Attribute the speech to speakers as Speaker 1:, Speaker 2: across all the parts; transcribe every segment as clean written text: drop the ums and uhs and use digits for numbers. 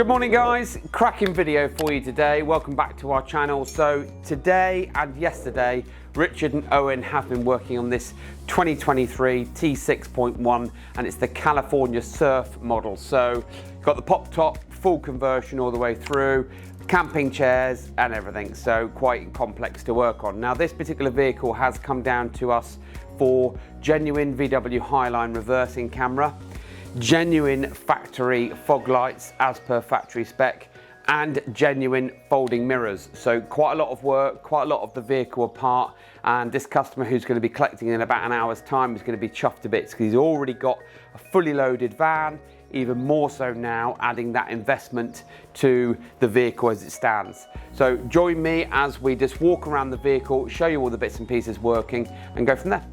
Speaker 1: Good morning guys, cracking video for you today. Welcome back to our channel. So today and yesterday, Richard and Owen have been working on this 2023 T6.1 and it's the California Surf model. So got the pop top, full conversion all the way through, camping chairs and everything. So quite complex to work on. Now this particular vehicle has come down to us for genuine VW Highline reversing camera, genuine factory fog lights as per factory spec, and genuine folding mirrors. So quite a lot of work, quite a lot of the vehicle apart, and this customer who's going to be collecting in about an hour's time is going to be chuffed to bits because he's already got a fully loaded van, even more so now, adding that investment to the vehicle as it stands. So join me as we just walk around the vehicle, show you all the bits and pieces working, and go from there.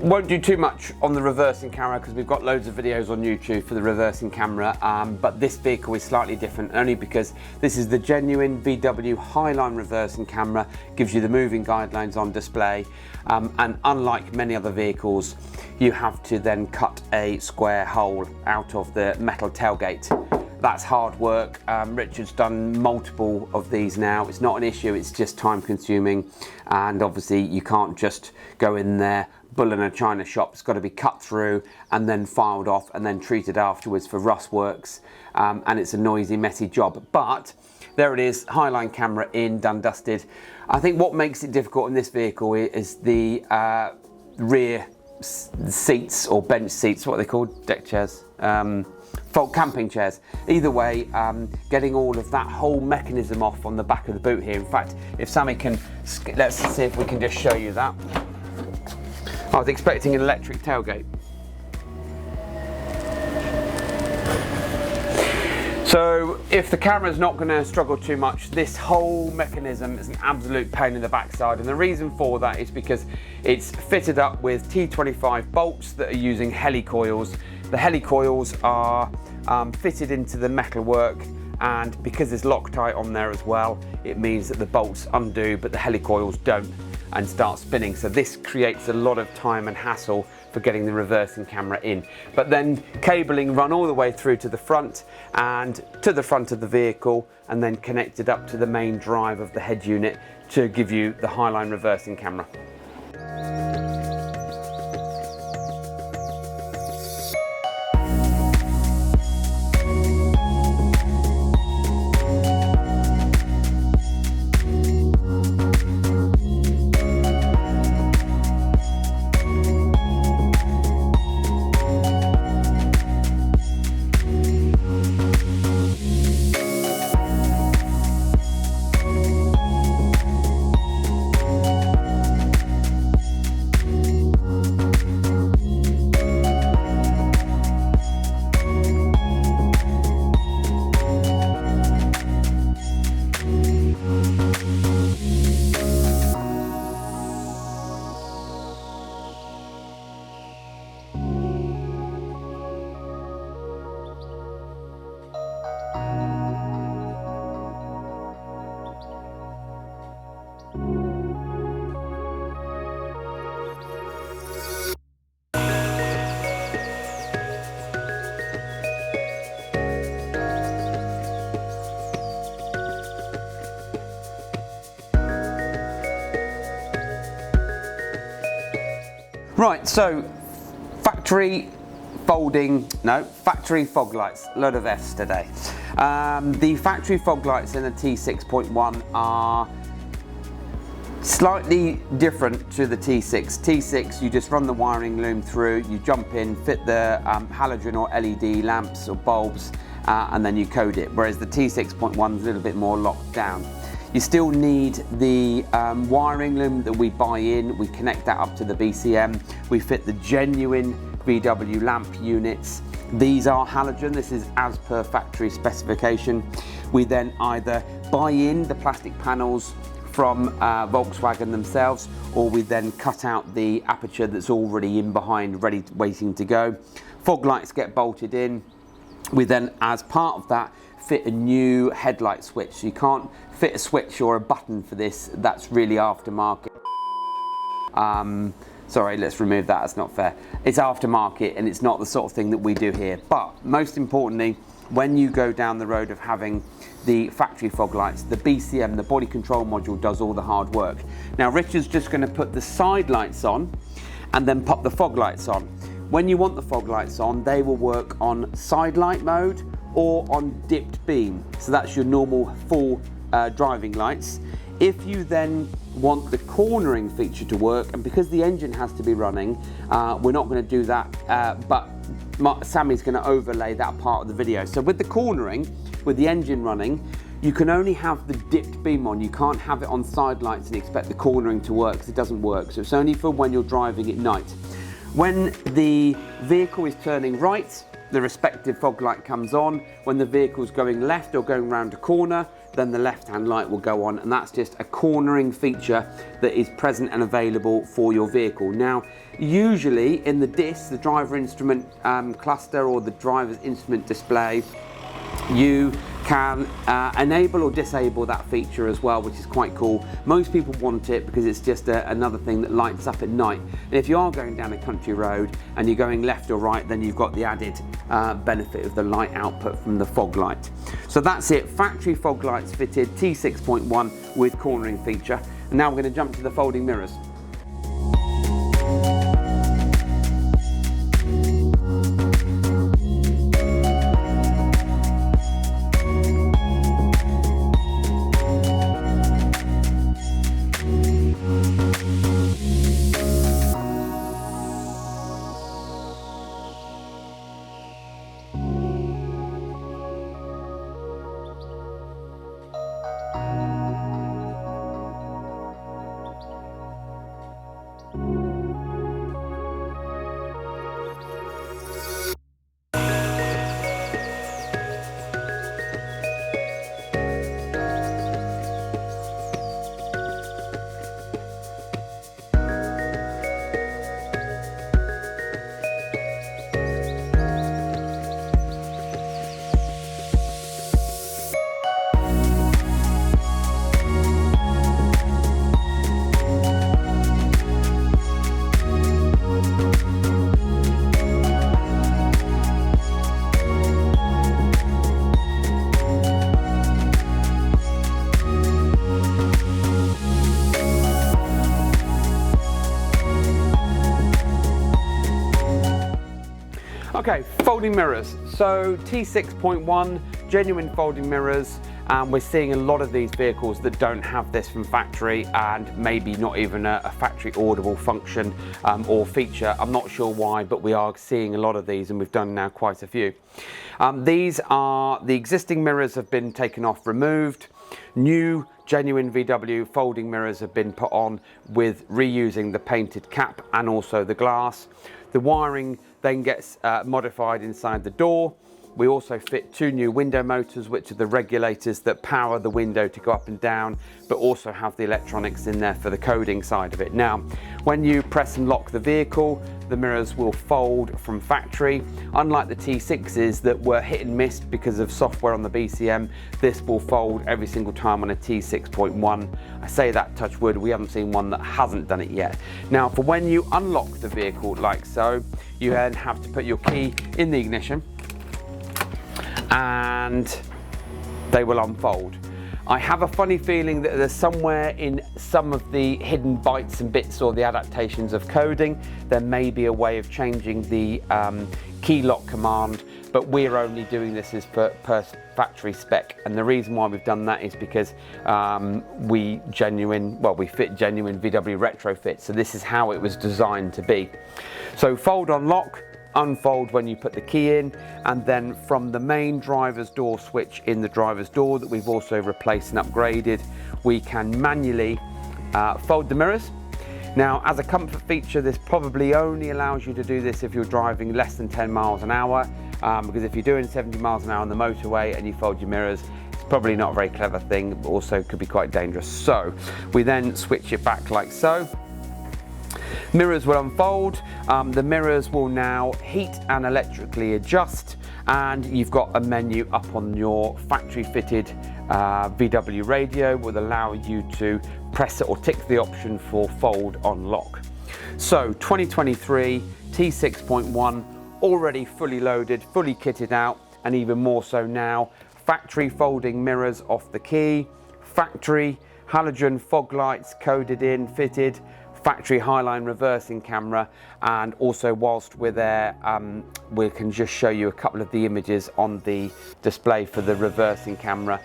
Speaker 1: Won't do too much on the reversing camera because we've got loads of videos on YouTube for the reversing camera, but this vehicle is slightly different only because this is the genuine VW Highline reversing camera, gives you the moving guidelines on display, and unlike many other vehicles, you have to then cut a square hole out of the metal tailgate. That's hard work. Richard's done multiple of these now. It's not an issue, it's just time consuming, and obviously you can't just go in there, bull in a china shop. It's got to be cut through and then filed off and then treated afterwards for rust works, and it's a noisy, messy job. But there it is, Highline camera in, done, dusted. I think what makes it difficult in this vehicle is the rear seats, or bench seats, what are they called? Deck chairs, camping chairs. Either way, getting all of that whole mechanism off on the back of the boot here. In fact, if Sammy can, let's see if we can just show you that. I was expecting an electric tailgate. So if the camera's not going to struggle too much, this whole mechanism is an absolute pain in the backside, and the reason for that is because it's fitted up with T25 bolts that are using helicoils. The helicoils are fitted into the metalwork, and because there's Loctite on there as well, it means that the bolts undo but the helicoils don't and start spinning. So this creates a lot of time and hassle for getting the reversing camera in. But then cabling run all the way through to the front and to the front of the vehicle, and then connected up to the main drive of the head unit to give you the Highline reversing camera. Right, so factory fog lights, load of F's today. The factory fog lights in the T6.1 are slightly different to the T6. T6, you just run the wiring loom through, you jump in, fit the halogen or LED lamps or bulbs, and then you code it, whereas the T6.1 is a little bit more locked down. You still need the wiring loom that we buy in, we connect that up to the BCM, we fit the genuine VW lamp units. These are halogen, this is as per factory specification. We then either buy in the plastic panels from Volkswagen themselves, or we then cut out the aperture that's already in behind, ready, waiting to go. Fog lights get bolted in. We then, as part of that, fit a new headlight switch. So you can't fit a switch or a button for this, that's really aftermarket. Sorry, let's remove that, that's not fair. It's aftermarket and it's not the sort of thing that we do here. But most importantly, when you go down the road of having the factory fog lights, the BCM, the body control module, does all the hard work. Now Richard's just going to put the side lights on and then pop the fog lights on. When you want the fog lights on, they will work on side light mode or on dipped beam. So that's your normal full driving lights. If you then want the cornering feature to work, and because the engine has to be running, we're not going to do that, but Sammy's going to overlay that part of the video. So with the cornering, with the engine running, you can only have the dipped beam on. You can't have it on side lights and expect the cornering to work, because it doesn't work. So it's only for when you're driving at night. When the vehicle is turning right, the respective fog light comes on. When the vehicle's going left or going around a corner, then the left-hand light will go on, and that's just a cornering feature that is present and available for your vehicle. Now, usually in the DIS, the driver instrument cluster, or the driver's instrument display, you can enable or disable that feature as well, which is quite cool. Most people want it because it's just another thing that lights up at night. And if you are going down a country road and you're going left or right, then you've got the added benefit of the light output from the fog light. So that's it, factory fog lights fitted, T6.1 with cornering feature. And now we're going to jump to the folding mirrors. Okay, folding mirrors. So T6.1, genuine folding mirrors. We're seeing a lot of these vehicles that don't have this from factory, and maybe not even a factory audible function or feature. I'm not sure why, but we are seeing a lot of these, and we've done now quite a few. These are the existing mirrors have been taken off, removed. New genuine VW folding mirrors have been put on with reusing the painted cap and also the glass. The wiring then gets modified inside the door. We also fit two new window motors, which are the regulators that power the window to go up and down, but also have the electronics in there for the coding side of it. Now, when you press and lock the vehicle, the mirrors will fold from factory. Unlike the T6s that were hit and miss because of software on the BCM, this will fold every single time on a T6.1. I say that, touch wood, we haven't seen one that hasn't done it yet. Now, for when you unlock the vehicle like so, you then have to put your key in the ignition, and they will unfold. I have a funny feeling that there's somewhere in some of the hidden bytes and bits or the adaptations of coding, there may be a way of changing the key lock command, but we're only doing this as per factory spec. And the reason why we've done that is because we fit genuine VW retrofit. So this is how it was designed to be. So fold on lock, unfold when you put the key in, and then from the main driver's door switch in the driver's door that we've also replaced and upgraded, we can manually fold the mirrors. Now, as a comfort feature, this probably only allows you to do this if you're driving less than 10 miles an hour, because if you're doing 70 miles an hour on the motorway and you fold your mirrors, it's probably not a very clever thing, but also could be quite dangerous. So we then switch it back like so. Mirrors will unfold, the mirrors will now heat and electrically adjust, and you've got a menu up on your factory fitted VW radio will allow you to press it or tick the option for fold on lock. So 2023 T6.1 already fully loaded, fully kitted out, and even more so now. Factory folding mirrors off the key, factory halogen fog lights coded in, fitted, factory Highline reversing camera, and also whilst we're there we can just show you a couple of the images on the display for the reversing camera.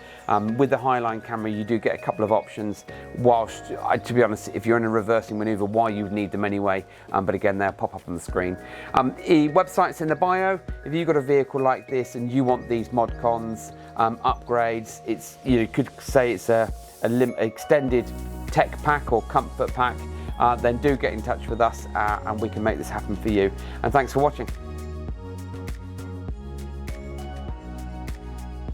Speaker 1: With the Highline camera you do get a couple of options whilst, to be honest, if you're in a reversing manoeuvre, why you would need them anyway, but again they'll pop up on the screen. The website's in the bio. If you've got a vehicle like this and you want these mod cons upgrades, it's, you could say it's a extended tech pack or comfort pack, then do get in touch with us and we can make this happen for you. And thanks for watching.